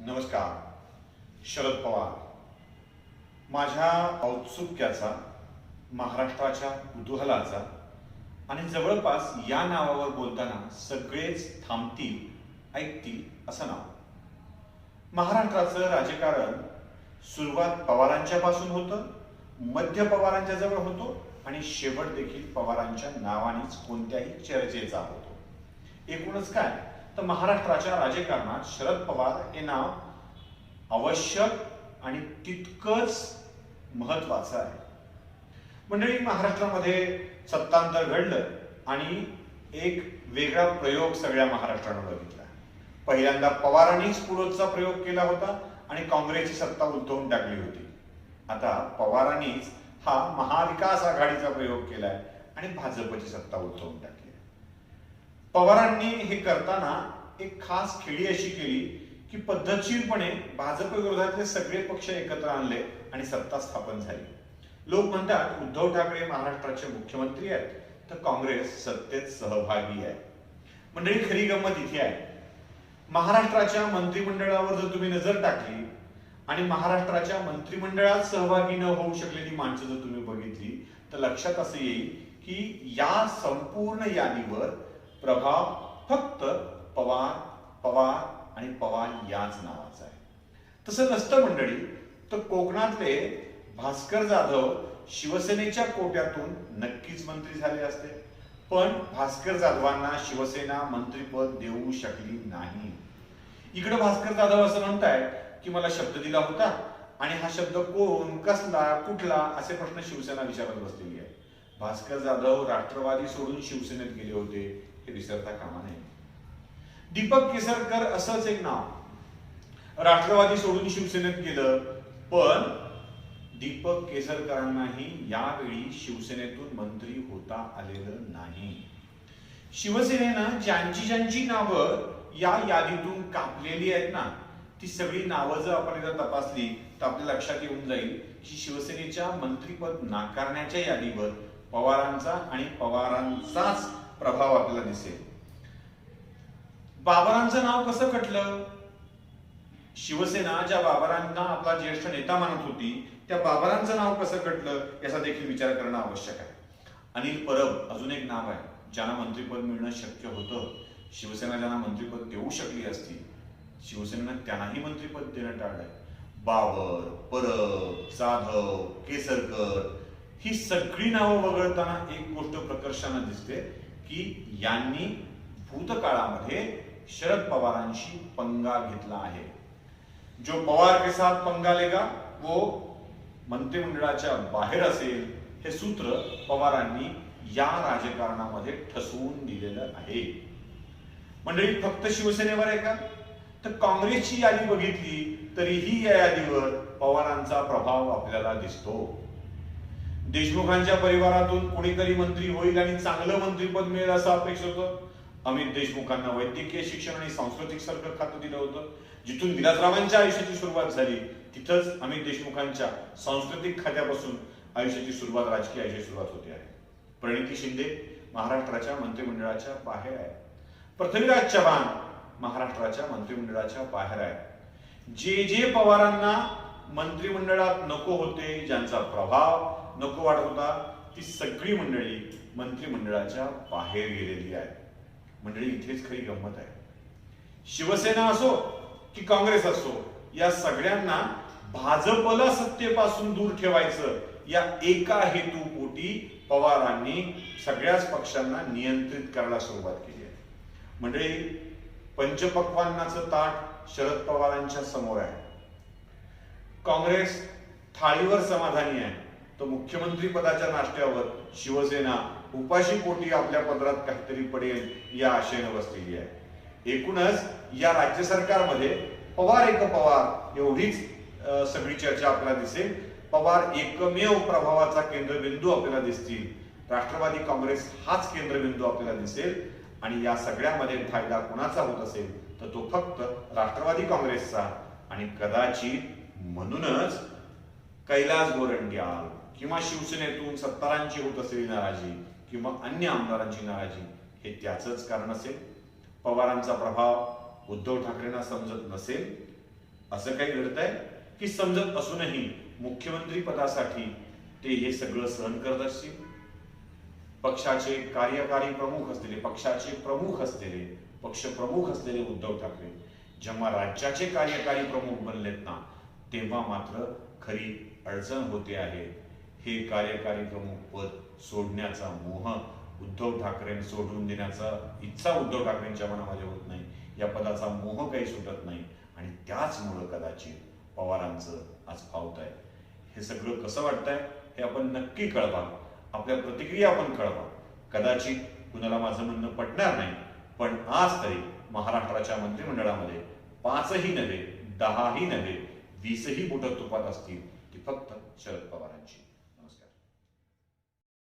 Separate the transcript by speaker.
Speaker 1: नमस्कार. शरद पवार. माझ्या औत्सुक्याचा, महाराष्ट्राच्या कुतूहलाचा आणि जवळपास या नावावर बोलताना सगळेच थांबतील, ऐकतील असं नाव. महाराष्ट्राचं राजकारण सुरुवात पवारांच्या पासून होतं, मध्य पवारांच्या जवळ होतो आणि शेवट देखील पवारांच्या नावानेच कोणत्याही चर्चेचा होतो. एकूणच काय तर महाराष्ट्राच्या राजकारणात शरद पवार हे नाव आवश्यक आणि तितकंच महत्वाचं आहे. मंडळी, महाराष्ट्रामध्ये सत्तांतर घडलं आणि एक वेगळा प्रयोग सगळ्या महाराष्ट्रानं बघितला. पहिल्यांदा पवारांनीच पुलोदचा प्रयोग केला होता आणि काँग्रेसची सत्ता उलथवून टाकली होती. आता पवारांनीच हा महाविकास आघाडीचा प्रयोग केलाय आणि भाजपची सत्ता उलथवून टाकली. पवारांनी हे करताना एक खास खेळी अशी केली की पद्धतशीरपणे भाजप विरोधातले सगळे पक्ष एकत्र आणले आणि सत्ता स्थापन झाली. लोक म्हणतात उद्धव ठाकरे महाराष्ट्राचे मुख्यमंत्री आहेत तर काँग्रेस सत्तेत सहभागी आहे. मंडळी, खरी गंमत इथे आहे. महाराष्ट्राच्या मंत्रिमंडळावर जर तुम्ही नजर टाकली आणि महाराष्ट्राच्या मंत्रिमंडळात सहभागी न होऊ शकलेली माणसं जर तुम्ही बघितली तर लक्षात असं येईल की या संपूर्ण यादीवर प्रभाव फक्त पवार पवार आणि पवार याच नावाचा आहे. तसं नसतं मंडळी. तर कोकणातले भास्कर जाधव शिवसेनेच्या कोट्यातून नक्कीच मंत्री झाले असते, पण भास्कर जाधवांना शिवसेना मंत्रीपद देऊ शकली नाही. इकडे भास्कर जाधव असं म्हणतायत की मला शब्द दिला होता आणि हा शब्द कोण, कसला, कुठला असे प्रश्न शिवसेना विचारत बसलेली आहे. भास्कर जाधव राष्ट्रवादी सोडून शिवसेनेत गेले होते हे विसरता कामा नये. दीपक केसरकर असंच एक नाव राष्ट्रवादी सोडून शिवसेनेत गेलं, पण दीपक केसरकरांनाही यावेळी शिवसेनेतून मंत्री होता आलेलं नाही. शिवसेनेनं ज्यांची ज्यांची नावं या यादीतून कापलेली आहेत ना, ती सगळी नावं जर आपण एकदा तपासली तर आपल्या लक्षात येऊन जाईल की शिवसेनेच्या मंत्रीपद नाकारण्याच्या यादीवर पवारांचा आणि पवारांचाच प्रभाव आपल्याला दिसेल. बाबरांचं नाव कसं कटलं? शिवसेना ज्या बाबरांना आपला ज्येष्ठ नेता मानत होती त्या बाबरांचं नाव कसं कटलं याचा देखील विचार करणं आवश्यक आहे. अनिल परब अजून एक नाव आहे ज्यांना मंत्रीपद मिळणं शक्य होतं. शिवसेना ज्यांना मंत्रीपद देऊ शकली असती, शिवसेनेनं त्यांनाही मंत्रीपद देणं टाळलंय. बाबर, परब, जाधव, केसरकर ही सगळी नावं वगळताना एक गोष्ट प्रकर्षानं दिसते की यांनी भूतकाळामध्ये शरद पवारांशी पंगा घेतला आहे. जो पवार के साथ पंगा लेगा वो मंत्रिमंडळाच्या बाहेर असेल हे सूत्र पवारांनी या राजकारणामध्ये ठसवून दिलेलं आहे. मंडळी, फक्त शिवसेनेवर आहे का? तर काँग्रेसची यादी बघितली तरीही या यादीवर पवारांचा प्रभाव आपल्याला दिसतो. देशमुखांच्या परिवारातून कोणीतरी मंत्री होईल आणि चांगलं मंत्रीपद मिळेल असं अपेक्षित होतं. अमित देशमुखांना वैद्यकीय शिक्षण आणि सांस्कृतिक सरकार खातं दिलं होतं. जिथून विलासरावांच्या आयुष्याची सुरुवात झाली तिथंच अमित देशमुखांच्या सांस्कृतिक खात्यापासून आयुष्याची सुरुवात, राजकीय आयुष्याची सुरुवात होते आहे. प्रणिती शिंदे महाराष्ट्राच्या मंत्रिमंडळाच्या बाहेर आहे. पृथ्वीराज चव्हाण महाराष्ट्राच्या मंत्रिमंडळाच्या बाहेर आहे. जे जे पवारांना मंत्रिमंडळात नको होते, ज्यांचा प्रभाव नको वाटत होता, ती सगळी मंडळी मंत्रिमंडळाच्या बाहेर गेलेली आहे. मंडळी, इथेच खरी गंमत आहे. शिवसेना असो की काँग्रेस असो, या सगळ्यांना भाजपला सत्तेपासून दूर ठेवायचं या एका हेतूपोटी पवारांनी सगळ्याच पक्षांना नियंत्रित करायला सुरुवात केली आहे. मंडळी, पंचपक्वान्नाचं ताट शरद पवारांच्या समोर आहे. काँग्रेस थाळीवर समाधानी आहे तर मुख्यमंत्री पदाच्या नाश्त्यावर शिवसेना उपाशी पोटी आपल्या पदरात काहीतरी पडेल या आशेनं बसलेली आहे. एकूणच या राज्य सरकारमध्ये पवार एक पवार एवढीच सगळी चर्चा आपल्याला दिसेल. पवार एकमेव प्रभावाचा केंद्रबिंदू आपल्याला दिसतील. राष्ट्रवादी काँग्रेस हाच केंद्रबिंदू आपल्याला दिसेल आणि या सगळ्यामध्ये फायदा कोणाचा होत असेल तर तो फक्त राष्ट्रवादी काँग्रेसचा आणि कदाचित म्हणूनच कैलास गोरंट्याल किंवा शिवसेनेतून सत्तारांची होत असलेली नाराजी किंवा अन्य आमदारांची नाराजी हे त्याचंच कारण असेल. पवारांचा प्रभाव उद्धव ठाकरेंना समजत नसेल असं काही घडतंय की समजत असूनही मुख्यमंत्री पदासाठी ते हे सगळं सहन करत असतील? पक्षाचे कार्यकारी प्रमुख असलेले, पक्षाचे प्रमुख असलेले, पक्षप्रमुख असलेले उद्धव ठाकरे जेव्हा राज्याचे कार्यकारी प्रमुख बनलेत ना, तेव्हा मात्र खरी अडचण होते आहे. हे कार्यकारी प्रमुख पद सोडण्याचा मोह उद्धव ठाकरे सोडून देण्याचा इच्छा उद्धव ठाकरेंच्या मनामध्ये होत नाही. या पदाचा मोह काही सुटत नाही आणि त्याचमुळं कदाचित पवारांचं आज फावत आहे. हे सगळं कसं वाटतंय हे आपण नक्की कळवा. आपल्या प्रतिक्रिया आपण कळवा. कदाचित कुणाला माझं म्हणणं पटणार नाही, पण आज तरी महाराष्ट्राच्या मंत्रिमंडळामध्ये 5ही नव्हे, 10ही नव्हे, 20ही बोटं तुपात असतील ती फक्त शरद पवारांची.